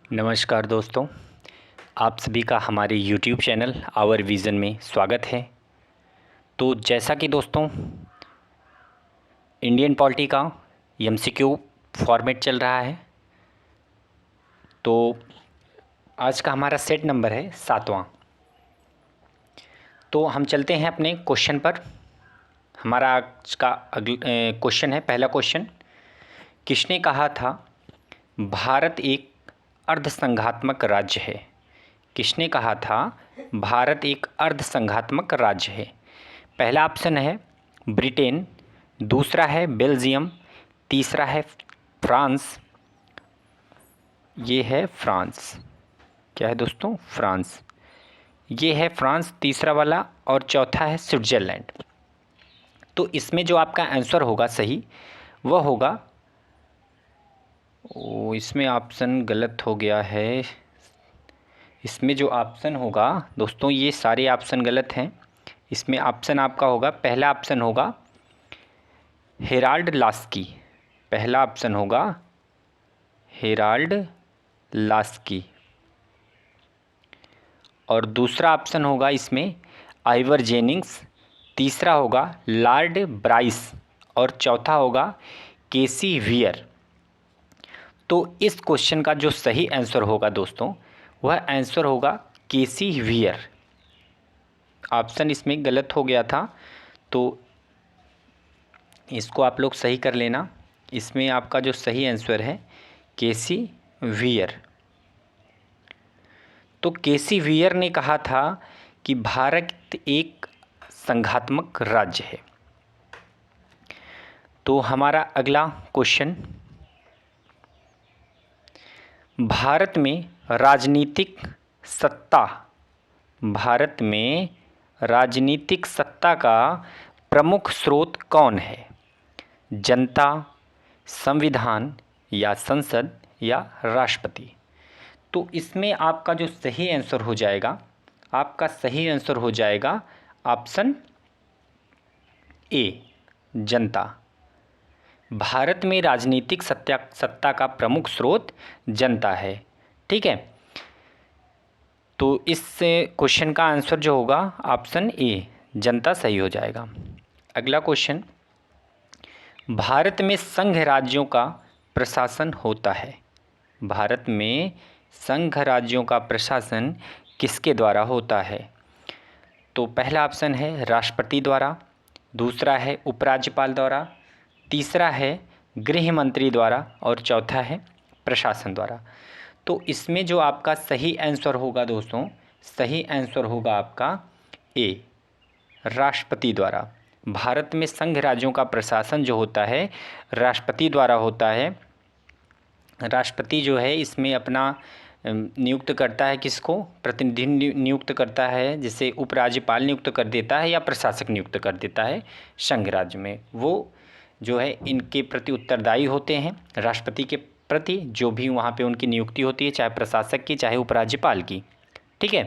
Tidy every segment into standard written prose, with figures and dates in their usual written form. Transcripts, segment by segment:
नमस्कार दोस्तों, आप सभी का हमारे YouTube चैनल आवर विज़न में स्वागत है। तो जैसा कि दोस्तों इंडियन पॉलिटी का MCQ फॉर्मेट चल रहा है, तो आज का हमारा सेट नंबर है 7वां। तो हम चलते हैं अपने क्वेश्चन पर। हमारा आज का क्वेश्चन है, पहला क्वेश्चन, किसने कहा था भारत एक अर्धसंघात्मक राज्य है? किसने कहा था भारत एक अर्धसंघात्मक राज्य है? पहला ऑप्शन है ब्रिटेन, दूसरा है बेल्जियम, तीसरा है फ्रांस। ये है फ्रांस। क्या है दोस्तों? फ्रांस। ये है फ्रांस तीसरा वाला, और चौथा है स्विट्ज़रलैंड। तो इसमें जो आपका आंसर होगा सही वह होगा, इसमें ऑप्शन गलत हो गया है। इसमें जो ऑप्शन होगा दोस्तों, ये सारे ऑप्शन गलत हैं। इसमें ऑप्शन आपका होगा, पहला ऑप्शन होगा हेराल्ड लास्की। पहला ऑप्शन होगा हेराल्ड लास्की, और दूसरा ऑप्शन होगा इसमें आइवर जेनिंग्स, तीसरा होगा लॉर्ड ब्राइस, और चौथा होगा केसी वियर। तो इस क्वेश्चन का जो सही आंसर होगा दोस्तों, वह आंसर होगा केसी वियर। ऑप्शन इसमें गलत हो गया था, तो इसको आप लोग सही कर लेना। इसमें आपका जो सही आंसर है केसी वियर। तो केसी वियर ने कहा था कि भारत एक संघात्मक राज्य है। तो हमारा अगला क्वेश्चन, भारत में राजनीतिक सत्ता का प्रमुख स्रोत कौन है? जनता, संविधान, या संसद, या राष्ट्रपति? तो इसमें आपका जो सही आंसर हो जाएगा, आपका सही आंसर हो जाएगा ऑप्शन ए, जनता। भारत में राजनीतिक सत्ता का प्रमुख स्रोत जनता है। ठीक है, तो इस क्वेश्चन का आंसर जो होगा ऑप्शन ए, जनता, सही हो जाएगा। अगला क्वेश्चन, भारत में संघ राज्यों का प्रशासन होता है। भारत में संघ राज्यों का प्रशासन किसके द्वारा होता है? तो पहला ऑप्शन है राष्ट्रपति द्वारा, दूसरा है उपराज्यपाल द्वारा, तीसरा है गृह मंत्री द्वारा, और चौथा है प्रशासन द्वारा। तो इसमें जो आपका सही आंसर होगा दोस्तों, सही आंसर होगा आपका ए, राष्ट्रपति द्वारा। भारत में संघ राज्यों का प्रशासन जो होता है राष्ट्रपति द्वारा होता है। राष्ट्रपति जो है इसमें अपना नियुक्त करता है, किसको? प्रतिनिधि नियुक्त करता है, जिसे उपराज्यपाल नियुक्त कर देता है या प्रशासक नियुक्त कर देता है संघ राज्य में। वो जो है इनके प्रति उत्तरदायी होते हैं, राष्ट्रपति के प्रति, जो भी वहाँ पे उनकी नियुक्ति होती है, चाहे प्रशासक की चाहे उपराज्यपाल की। ठीक है,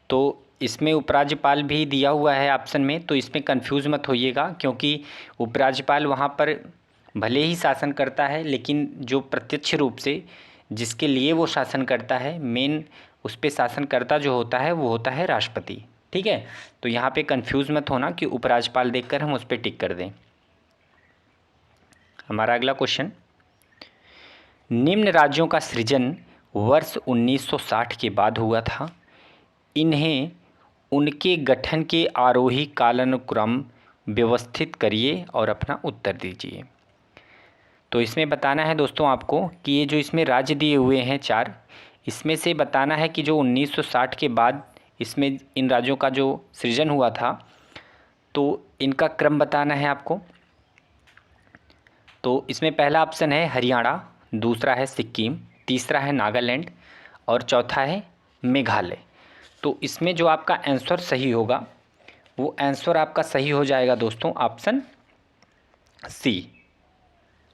तो इसमें उपराज्यपाल भी दिया हुआ है ऑप्शन में, तो इसमें कंफ्यूज मत होइएगा, क्योंकि उपराज्यपाल वहाँ पर भले ही शासन करता है, लेकिन जो प्रत्यक्ष रूप से जिसके लिए वो शासन करता है, मेन उस पर शासनकर्ता जो होता है वो होता है राष्ट्रपति। ठीक है, तो यहाँ पे कंफ्यूज मत होना कि उपराज्यपाल देखकर हम उस पर टिक कर दें। हमारा अगला क्वेश्चन, निम्न राज्यों का सृजन वर्ष 1960 के बाद हुआ था। इन्हें उनके गठन के आरोही कालानुक्रम व्यवस्थित करिए और अपना उत्तर दीजिए। तो इसमें बताना है दोस्तों आपको कि ये जो इसमें राज्य दिए हुए हैं 4, इसमें से बताना है कि जो 1960 के बाद इसमें इन राज्यों का जो सृजन हुआ था, तो इनका क्रम बताना है आपको। तो इसमें पहला ऑप्शन है हरियाणा, दूसरा है सिक्किम, तीसरा है नागालैंड, और चौथा है मेघालय। तो इसमें जो आपका आंसर सही होगा, वो आंसर आपका सही हो जाएगा दोस्तों ऑप्शन सी।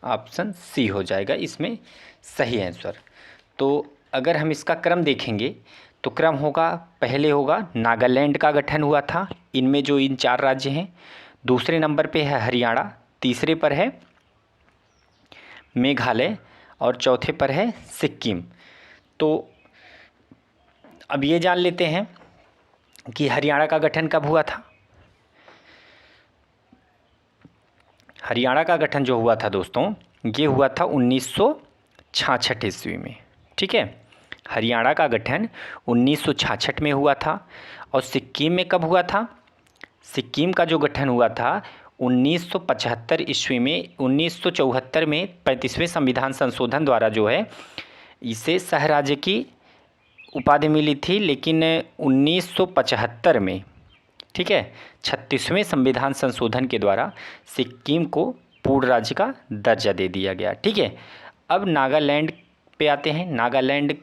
ऑप्शन सी हो जाएगा इसमें सही आंसर। तो अगर हम इसका क्रम देखेंगे तो क्रम होगा, पहले होगा नागालैंड का गठन हुआ था, इनमें जो इन 4 राज्य हैं। दूसरे नंबर पे है हरियाणा, तीसरे पर है मेघालय और चौथे पर है सिक्किम। तो अब ये जान लेते हैं कि हरियाणा का गठन कब हुआ था। हरियाणा का गठन जो हुआ था दोस्तों, ये हुआ था 1966 ईस्वी में। ठीक है, हरियाणा का गठन 1966 में हुआ था। और सिक्किम में कब हुआ था? सिक्किम का जो गठन हुआ था 1975 ईस्वी में। 1974 में 35वें संविधान संशोधन द्वारा जो है इसे सह राज्य की उपाधि मिली थी, लेकिन 1975 में, ठीक है, 36वें संविधान संशोधन के द्वारा सिक्किम को पूर्ण राज्य का दर्जा दे दिया गया। ठीक है, अब नागालैंड पे आते हैं। नागालैंड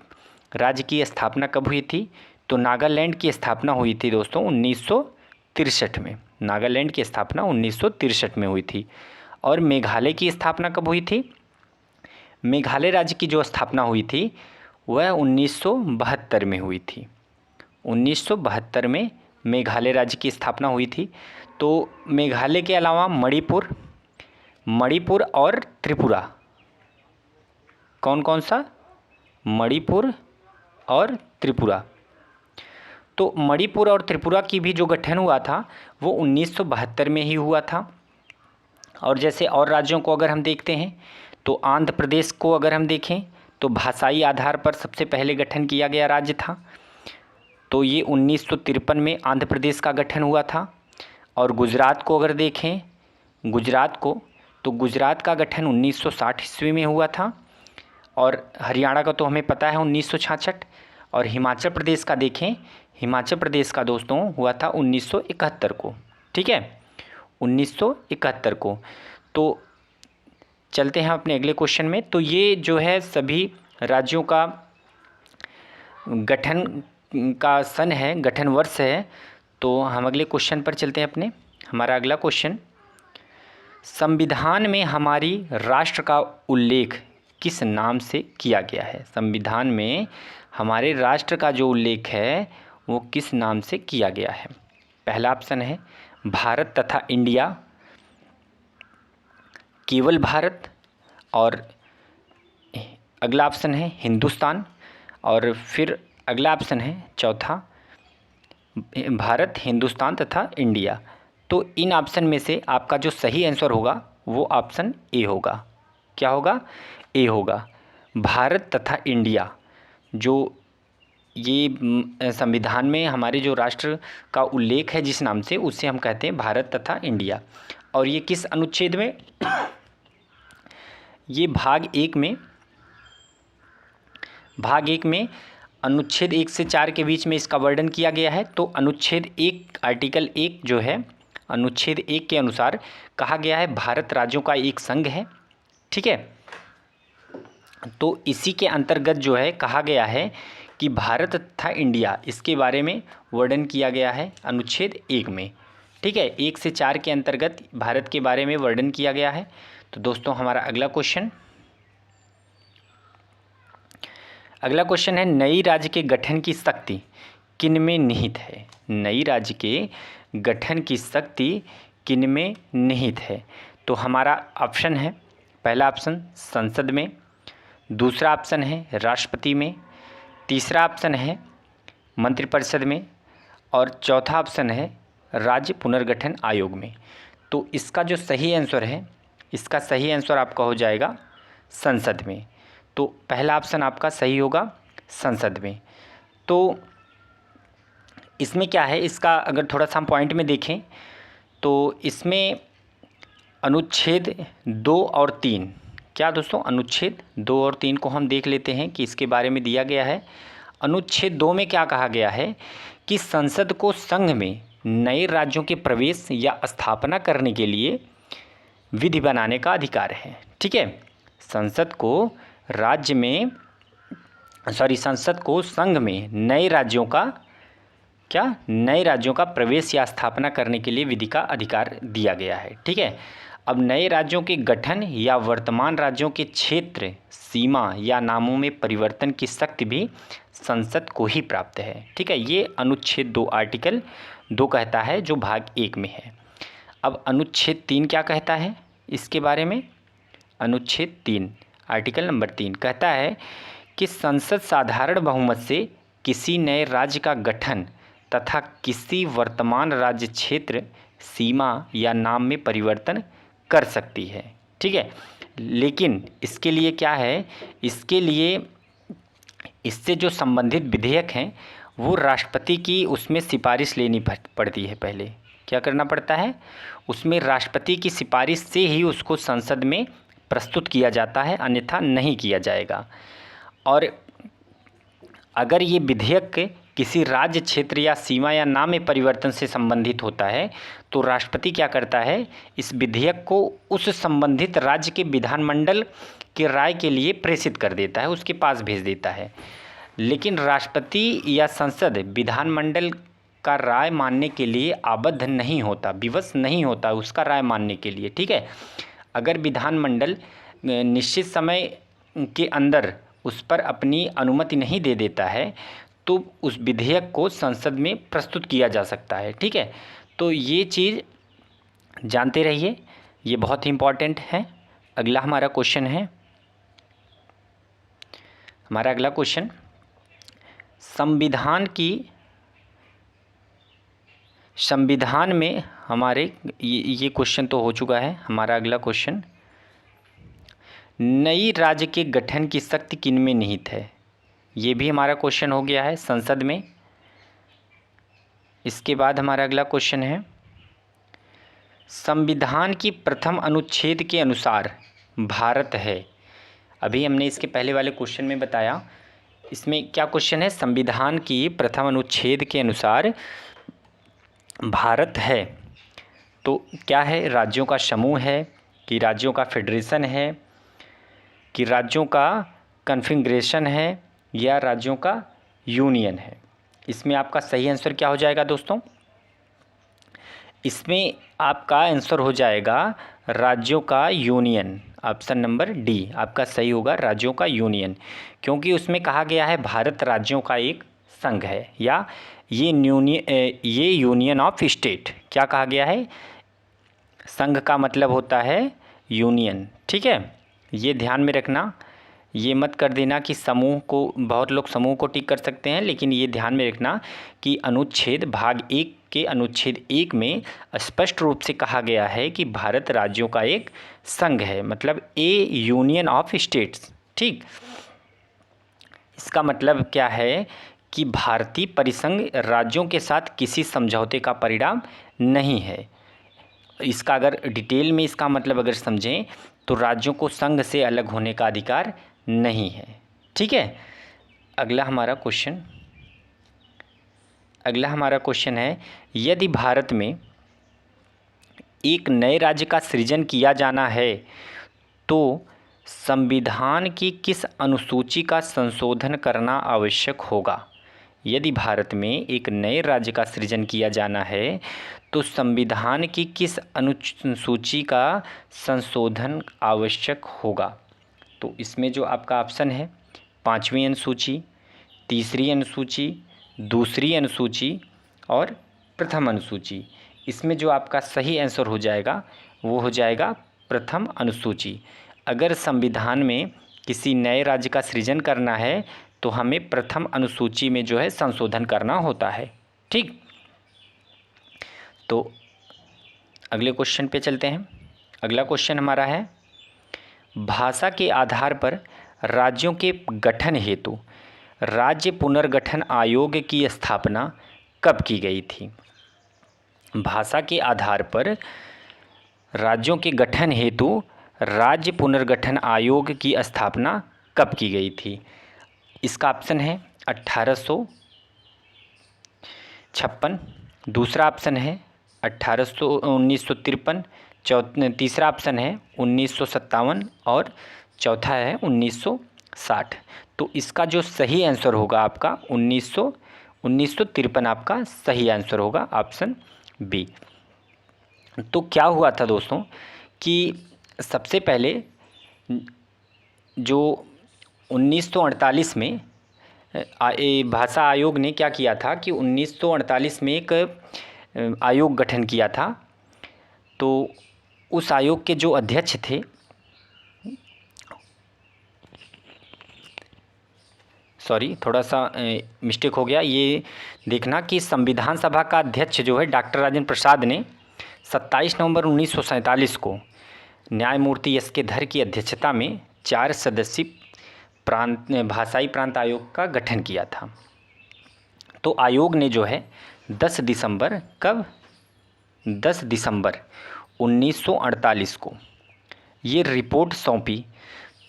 राज्य की स्थापना कब हुई थी? तो नागालैंड की स्थापना हुई थी दोस्तों 1963 में। नागालैंड की स्थापना 1963 में हुई थी। और मेघालय की स्थापना कब हुई थी? मेघालय राज्य की जो स्थापना हुई थी वह 1972 में हुई थी। 1972 में मेघालय राज्य की स्थापना हुई थी। तो मेघालय के अलावा मणिपुर और त्रिपुरा, कौन कौन सा? मणिपुर और त्रिपुरा। तो मणिपुर और त्रिपुरा की भी जो गठन हुआ था वो 1972 में ही हुआ था। और जैसे और राज्यों को अगर हम देखते हैं तो आंध्र प्रदेश को अगर हम देखें तो भाषाई आधार पर सबसे पहले गठन किया गया राज्य था। तो ये 1953 में आंध्र प्रदेश का गठन हुआ था। और गुजरात को अगर देखें, तो गुजरात का गठन 1960 ईस्वी में हुआ था। और हरियाणा का तो हमें पता है 1966। और हिमाचल प्रदेश का देखें, हिमाचल प्रदेश का दोस्तों हुआ था 1971 को। ठीक है, 1971 को। तो चलते हैं अपने अगले क्वेश्चन में। तो ये जो है सभी राज्यों का गठन का सन है, गठन वर्ष है। तो हम अगले क्वेश्चन पर चलते हैं अपने। हमारा अगला क्वेश्चन, संविधान में हमारी राष्ट्र का उल्लेख किस नाम से किया गया है? संविधान में हमारे राष्ट्र का जो उल्लेख है वो किस नाम से किया गया है? पहला ऑप्शन है भारत तथा इंडिया, केवल भारत, और अगला ऑप्शन है हिंदुस्तान, और फिर अगला ऑप्शन है चौथा भारत, हिंदुस्तान तथा इंडिया। तो इन ऑप्शन में से आपका जो सही आंसर होगा वो ऑप्शन ए होगा। क्या होगा? ए होगा। भारत तथा इंडिया, जो ये संविधान में हमारे जो राष्ट्र का उल्लेख है जिस नाम से, उससे हम कहते हैं भारत तथा इंडिया। और ये किस अनुच्छेद में? ये भाग एक में अनुच्छेद 1 से 4 के बीच में इसका वर्णन किया गया है। तो अनुच्छेद 1 आर्टिकल 1 जो है, अनुच्छेद 1 के अनुसार कहा गया है भारत राज्यों का एक संघ है। ठीक है, तो इसी के अंतर्गत जो है कहा गया है कि भारत तथा इंडिया, इसके बारे में वर्णन किया गया है अनुच्छेद 1 में। ठीक है, 1 से 4 के अंतर्गत भारत के बारे में वर्णन किया गया है। तो दोस्तों हमारा अगला क्वेश्चन है, नई राज्य के गठन की शक्ति किन में निहित है? नई राज्य के गठन की शक्ति किन में निहित है? तो हमारा ऑप्शन है, पहला ऑप्शन संसद में, दूसरा ऑप्शन है राष्ट्रपति में, तीसरा ऑप्शन है मंत्रिपरिषद में, और चौथा ऑप्शन है राज्य पुनर्गठन आयोग में। तो इसका जो सही आंसर है, इसका सही आंसर आपका हो जाएगा संसद में। तो पहला ऑप्शन आपका सही होगा संसद में। तो इसमें क्या है, इसका अगर थोड़ा सा हम पॉइंट में देखें तो इसमें अनुच्छेद 2 और 3, क्या दोस्तों, अनुच्छेद 2 और 3 को हम देख लेते हैं कि इसके बारे में दिया गया है। अनुच्छेद 2 में क्या कहा गया है कि संसद को संघ में नए राज्यों के प्रवेश या स्थापना करने के लिए विधि बनाने का अधिकार है। ठीक है, संसद को संघ में नए राज्यों का प्रवेश या स्थापना करने के लिए विधि का अधिकार दिया गया है। ठीक है, अब नए राज्यों के गठन या वर्तमान राज्यों के क्षेत्र, सीमा या नामों में परिवर्तन की शक्ति भी संसद को ही प्राप्त है। ठीक है, ये अनुच्छेद 2 आर्टिकल 2 कहता है, जो भाग 1 में है। अब अनुच्छेद 3 क्या कहता है इसके बारे में? अनुच्छेद 3 आर्टिकल नंबर 3 कहता है कि संसद साधारण बहुमत से किसी नए राज्य का गठन तथा किसी वर्तमान राज्य क्षेत्र, सीमा या नाम में परिवर्तन कर सकती है। ठीक है, लेकिन इसके लिए क्या है, इसके लिए इससे जो संबंधित विधेयक हैं वो राष्ट्रपति की उसमें सिफारिश लेनी पड़ती है। पहले क्या करना पड़ता है, उसमें राष्ट्रपति की सिफारिश से ही उसको संसद में प्रस्तुत किया जाता है, अन्यथा नहीं किया जाएगा। और अगर ये विधेयक किसी राज्य, क्षेत्र या सीमा या नाम में परिवर्तन से संबंधित होता है तो राष्ट्रपति क्या करता है, इस विधेयक को उस संबंधित राज्य के विधानमंडल के राय के लिए प्रेषित कर देता है, उसके पास भेज देता है। लेकिन राष्ट्रपति या संसद विधानमंडल का राय मानने के लिए आबद्ध नहीं होता, विवश नहीं होता उसका राय मानने के लिए। ठीक है, अगर विधानमंडल निश्चित समय के अंदर उस पर अपनी अनुमति नहीं दे देता है तो उस विधेयक को संसद में प्रस्तुत किया जा सकता है। ठीक है, तो ये चीज़ जानते रहिए, ये बहुत ही इम्पॉर्टेंट है। अगला हमारा क्वेश्चन है, हमारा अगला क्वेश्चन, संविधान में हमारे ये क्वेश्चन तो हो चुका है। हमारा अगला क्वेश्चन, नई राज्य के गठन की शक्ति किनमें निहित है? ये भी हमारा क्वेश्चन हो गया है संसद में। इसके बाद हमारा अगला क्वेश्चन है, संविधान की प्रथम अनुच्छेद के अनुसार भारत है। अभी हमने इसके पहले वाले क्वेश्चन में बताया, इसमें क्या क्वेश्चन है, संविधान की प्रथम अनुच्छेद के अनुसार भारत है तो क्या है, राज्यों का समूह है कि राज्यों का फेडरेशन है कि राज्यों का कन्फिग्रेशन है या राज्यों का यूनियन है? इसमें आपका सही आंसर क्या हो जाएगा दोस्तों? इसमें आपका आंसर हो जाएगा राज्यों का यूनियन। ऑप्शन नंबर डी आपका सही होगा, राज्यों का यूनियन, क्योंकि उसमें कहा गया है भारत राज्यों का एक संघ है, या ये यूनियन ऑफ स्टेट। क्या कहा गया है, संघ का मतलब होता है यूनियन। ठीक है, ये ध्यान में रखना, ये मत कर देना कि समूह को, बहुत लोग समूह को टिक कर सकते हैं, लेकिन ये ध्यान में रखना कि अनुच्छेद भाग 1 के अनुच्छेद 1 में स्पष्ट रूप से कहा गया है कि भारत राज्यों का एक संघ है, मतलब ए यूनियन ऑफ स्टेट्स। ठीक, इसका मतलब क्या है कि भारतीय परिसंघ राज्यों के साथ किसी समझौते का परिणाम नहीं है। इसका अगर डिटेल में इसका मतलब अगर समझें तो राज्यों को संघ से अलग होने का अधिकार नहीं है। ठीक है, अगला हमारा क्वेश्चन है, यदि भारत में एक नए राज्य का सृजन किया जाना है तो संविधान की किस अनुसूची का संशोधन करना आवश्यक होगा? यदि भारत में एक नए राज्य का सृजन किया जाना है तो संविधान की किस अनुसूची का संशोधन आवश्यक होगा? तो इसमें जो आपका ऑप्शन है, 5वीं अनुसूची, 3री अनुसूची, 2री अनुसूची और प्रथम अनुसूची। इसमें जो आपका सही आंसर हो जाएगा वो हो जाएगा प्रथम अनुसूची। अगर संविधान में किसी नए राज्य का सृजन करना है तो हमें प्रथम अनुसूची में जो है संशोधन करना होता है। ठीक, तो अगले क्वेश्चन पे चलते हैं। अगला क्वेश्चन हमारा है, भाषा के आधार पर राज्यों के गठन हेतु राज्य पुनर्गठन आयोग की स्थापना कब की गई थी? भाषा के आधार पर राज्यों के गठन हेतु राज्य पुनर्गठन आयोग की स्थापना कब की गई थी? इसका ऑप्शन है 1856, दूसरा ऑप्शन है 1953, तीसरा ऑप्शन है 1957 और चौथा है 1960। तो इसका जो सही आंसर होगा आपका 1953 आपका सही आंसर होगा, ऑप्शन बी। तो क्या हुआ था दोस्तों कि सबसे पहले जो 1948 में भाषा आयोग ने क्या किया था कि 1948 में एक आयोग गठन किया था। तो उस आयोग के जो अध्यक्ष थे सॉरी थोड़ा सा मिस्टेक हो गया, ये देखना कि संविधान सभा का अध्यक्ष जो है डॉक्टर राजेंद्र प्रसाद ने 27 नवंबर 1947 को न्यायमूर्ति एस के धर की अध्यक्षता में 4 सदस्यीय भाषाई प्रांत आयोग का गठन किया था। तो आयोग ने जो है 10 दिसंबर 1948 को ये रिपोर्ट सौंपी।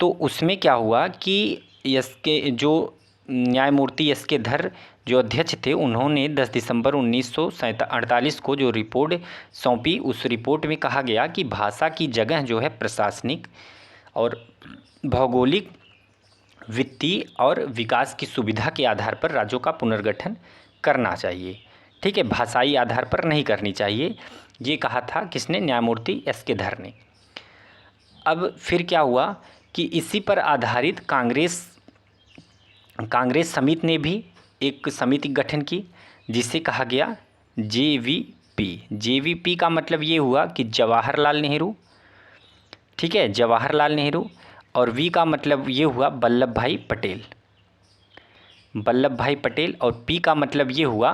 तो उसमें क्या हुआ कि इसके जो न्यायमूर्ति एस के धर जो अध्यक्ष थे, उन्होंने 10 दिसंबर 1948 को जो रिपोर्ट सौंपी, उस रिपोर्ट में कहा गया कि भाषा की जगह जो है प्रशासनिक और भौगोलिक, वित्तीय और विकास की सुविधा के आधार पर राज्यों का पुनर्गठन करना चाहिए। ठीक है, भाषाई आधार पर नहीं करनी चाहिए, ये कहा था किसने? न्यायमूर्ति एस के धर ने। अब फिर क्या हुआ कि इसी पर आधारित कांग्रेस समिति ने भी एक समिति गठन की, जिसे कहा गया जेवीपी का मतलब ये हुआ कि जवाहरलाल नेहरू, ठीक है, जवाहरलाल नेहरू, और वी का मतलब ये हुआ वल्लभ भाई पटेल, और पी का मतलब ये हुआ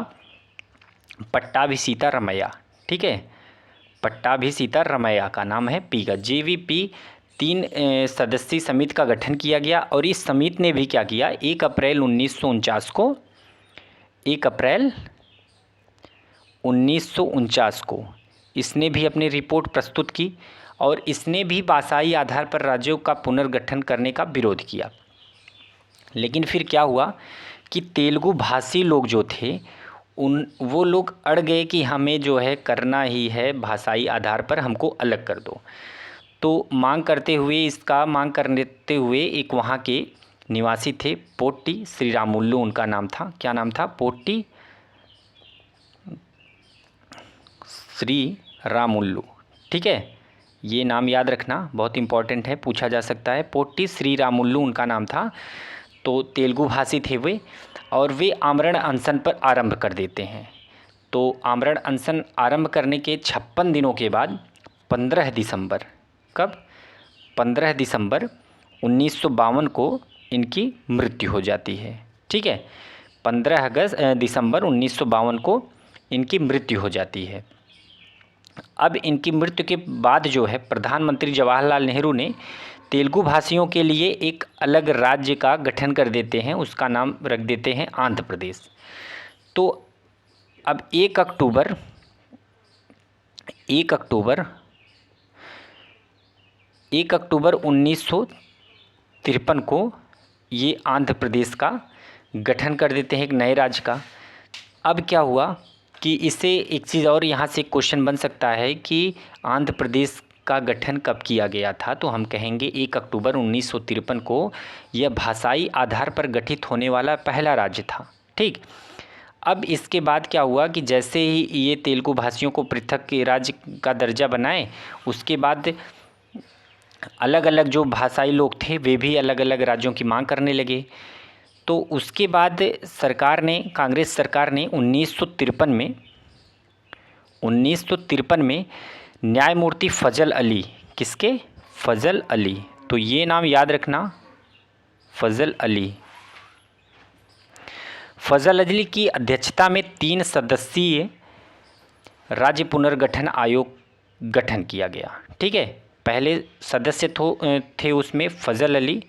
पट्टाभी सीतारमैया। ठीक है, पट्टाभी सीतारमैया का नाम है पी का। जेवीपी 3 सदस्यीय समिति का गठन किया गया, और इस समिति ने भी क्या किया, 1 अप्रैल 1949 को इसने भी अपनी रिपोर्ट प्रस्तुत की, और इसने भी भाषाई आधार पर राज्यों का पुनर्गठन करने का विरोध किया। लेकिन फिर क्या हुआ कि तेलुगु भाषी लोग जो थे वो लोग अड़ गए कि हमें जो है करना ही है भाषाई आधार पर, हमको अलग कर दो। तो मांग करते हुए एक वहाँ के निवासी थे, पोट्टी श्रीरामुल्लू उनका नाम था। क्या नाम था? पोट्टी श्रीरामुल्लू। ठीक है, ये नाम याद रखना, बहुत इंपॉर्टेंट है, पूछा जा सकता है। पोट्टी श्रीरामुल्लू उनका नाम था। तो तेलुगु भाषी थे वे, और वे आमरण अनशन पर आरंभ कर देते हैं। तो आमरण अनशन आरंभ करने के 56 दिनों के बाद 15 दिसंबर 1952 को इनकी मृत्यु हो जाती है। ठीक है, 15 दिसंबर 1952 को इनकी मृत्यु हो जाती है। अब इनकी मृत्यु के बाद जो है प्रधानमंत्री जवाहरलाल नेहरू ने तेलुगु भाषियों के लिए एक अलग राज्य का गठन कर देते हैं, उसका नाम रख देते हैं आंध्र प्रदेश। तो अब 1 अक्टूबर 1953 को ये आंध्र प्रदेश का गठन कर देते हैं, एक नए राज्य का। अब क्या हुआ कि इससे एक चीज़ और यहाँ से क्वेश्चन बन सकता है कि आंध्र प्रदेश का गठन कब किया गया था? तो हम कहेंगे 1 अक्टूबर 1953 को यह भाषाई आधार पर गठित होने वाला पहला राज्य था। ठीक, अब इसके बाद क्या हुआ कि जैसे ही ये तेलुगु भाषियों को पृथक राज्य का दर्जा बनाए, उसके बाद अलग अलग जो भाषाई लोग थे वे भी अलग अलग राज्यों की मांग करने लगे। तो उसके बाद कांग्रेस सरकार ने 1953 में न्यायमूर्ति फजल अली, किसके? फजल अली, तो ये नाम याद रखना, फजल अली की अध्यक्षता में 3 सदस्यीय राज्य पुनर्गठन आयोग गठन किया गया। ठीक है, पहले सदस्य थे उसमें फजल अली,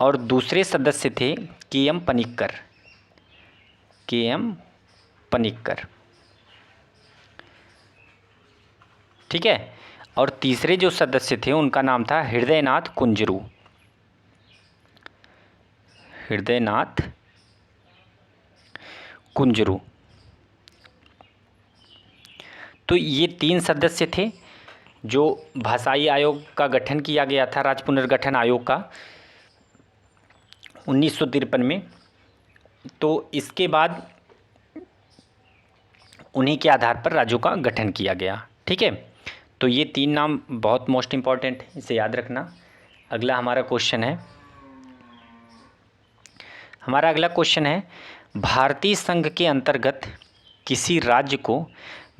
और दूसरे सदस्य थे के एम पनिक्कर। ठीक है, और तीसरे जो सदस्य थे उनका नाम था हृदयनाथ कुंजरू। तो ये 3 सदस्य थे जो भाषाई आयोग का गठन किया गया था, राज्य पुनर्गठन आयोग का 1953 में। तो इसके बाद उन्हीं के आधार पर राज्यों का गठन किया गया। ठीक है, तो ये 3 नाम बहुत मोस्ट इम्पॉर्टेंट है, इसे याद रखना। अगला हमारा क्वेश्चन है, भारतीय संघ के अंतर्गत किसी राज्य को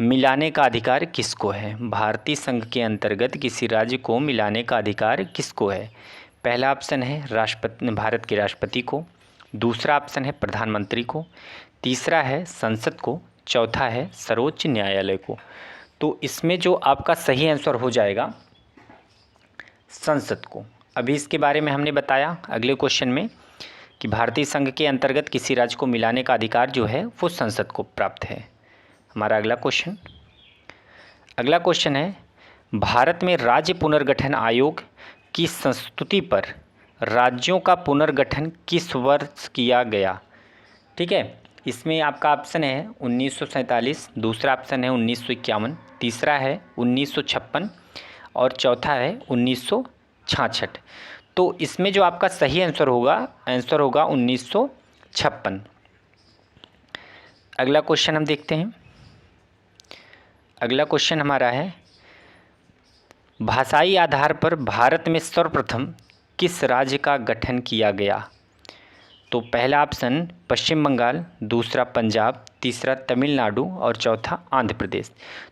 मिलाने का अधिकार किसको है? भारतीय संघ के अंतर्गत किसी राज्य को मिलाने का अधिकार किसको है? पहला ऑप्शन है भारत के राष्ट्रपति को, दूसरा ऑप्शन है प्रधानमंत्री को, तीसरा है संसद को, चौथा है सर्वोच्च न्यायालय को। तो इसमें जो आपका सही आंसर हो जाएगा संसद को। अभी इसके बारे में हमने बताया अगले क्वेश्चन में कि भारतीय संघ के अंतर्गत किसी राज्य को मिलाने का अधिकार जो है वो संसद को प्राप्त है। हमारा अगला क्वेश्चन है भारत में राज्य पुनर्गठन आयोग की संस्तुति पर राज्यों का पुनर्गठन किस वर्ष किया गया। ठीक है, इसमें आपका ऑप्शन है 1947, दूसरा ऑप्शन है 1951, तीसरा है 1956 और चौथा है 1966। तो इसमें जो आपका सही आंसर होगा 1956। अगला क्वेश्चन हम देखते हैं। अगला क्वेश्चन हमारा है भाषाई आधार पर भारत में सर्वप्रथम किस राज्य का गठन किया गया। तो पहला ऑप्शन पश्चिम बंगाल, दूसरा पंजाब, तीसरा तमिलनाडु और चौथा आंध्र प्रदेश।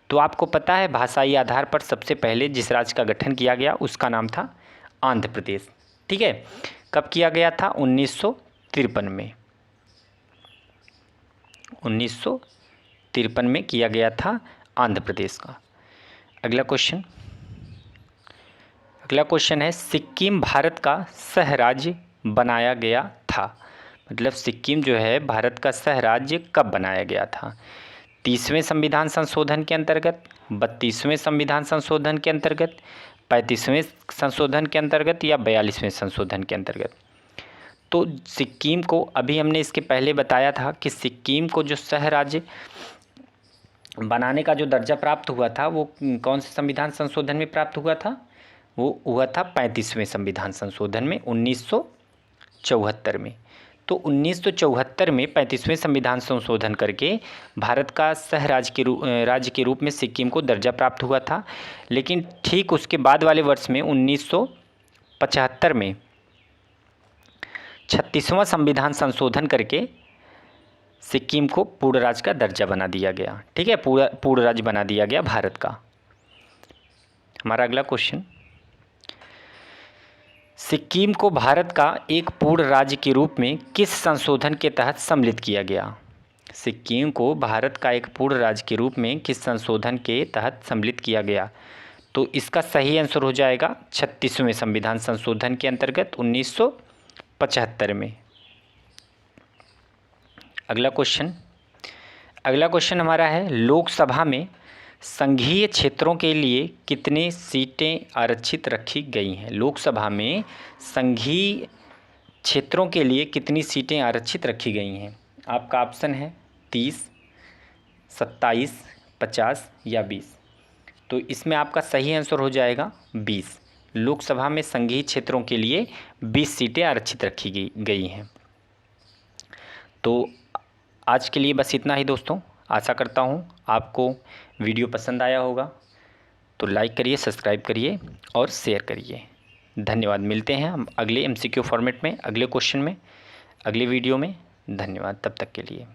तो आपको पता है भाषाई आधार पर सबसे पहले जिस राज्य का गठन किया गया उसका नाम था आंध्र प्रदेश। ठीक है, कब किया गया था? 1953 में। 1953 में किया गया था आंध्र प्रदेश का। अगला क्वेश्चन है सिक्किम भारत का सह राज्य बनाया गया था। मतलब सिक्किम जो है भारत का सह राज्य कब बनाया गया था? 30वें संविधान संशोधन के अंतर्गत, 32वें संविधान संशोधन के अंतर्गत, 35वें संशोधन के अंतर्गत या 42वें संशोधन के अंतर्गत। तो सिक्किम को अभी हमने इसके पहले बताया था कि सिक्किम को जो सह राज्य बनाने का जो दर्जा प्राप्त हुआ था वो कौन से संविधान संशोधन में प्राप्त हुआ था? वो हुआ था 35वें संविधान संशोधन में 1974 में। तो 1974 में 35वें संविधान संशोधन करके भारत का सह राज्य के रूप में सिक्किम को दर्जा प्राप्त हुआ था। लेकिन ठीक उसके बाद वाले वर्ष में 1975 में 36वां संविधान संशोधन करके सिक्किम को पूर्ण राज्य का दर्जा बना दिया गया। ठीक है, पूर्ण राज्य बना दिया गया भारत का। हमारा अगला क्वेश्चन, सिक्किम को भारत का एक पूर्ण राज्य के रूप में किस संशोधन के तहत सम्मिलित किया गया? सिक्किम को भारत का एक पूर्ण राज्य के रूप में किस संशोधन के तहत सम्मिलित किया गया? तो इसका सही आंसर हो जाएगा 36वें संविधान संशोधन के अंतर्गत 1975 में। अगला क्वेश्चन हमारा है लोकसभा में संघीय क्षेत्रों के लिए कितनी सीटें आरक्षित रखी गई हैं? लोकसभा में संघीय क्षेत्रों के लिए कितनी सीटें आरक्षित रखी गई हैं? आपका ऑप्शन है 30, 27, 50 या 20। तो इसमें आपका सही आंसर हो जाएगा 20। लोकसभा में संघीय क्षेत्रों के लिए 20 सीटें आरक्षित रखी गई हैं। तो आज के लिए बस इतना ही दोस्तों। आशा करता हूँ आपको वीडियो पसंद आया होगा। तो लाइक करिए, सब्सक्राइब करिए और शेयर करिए। धन्यवाद। मिलते हैं हम अगले MCQ फॉर्मेट में, अगले क्वेश्चन में, अगले वीडियो में। धन्यवाद तब तक के लिए।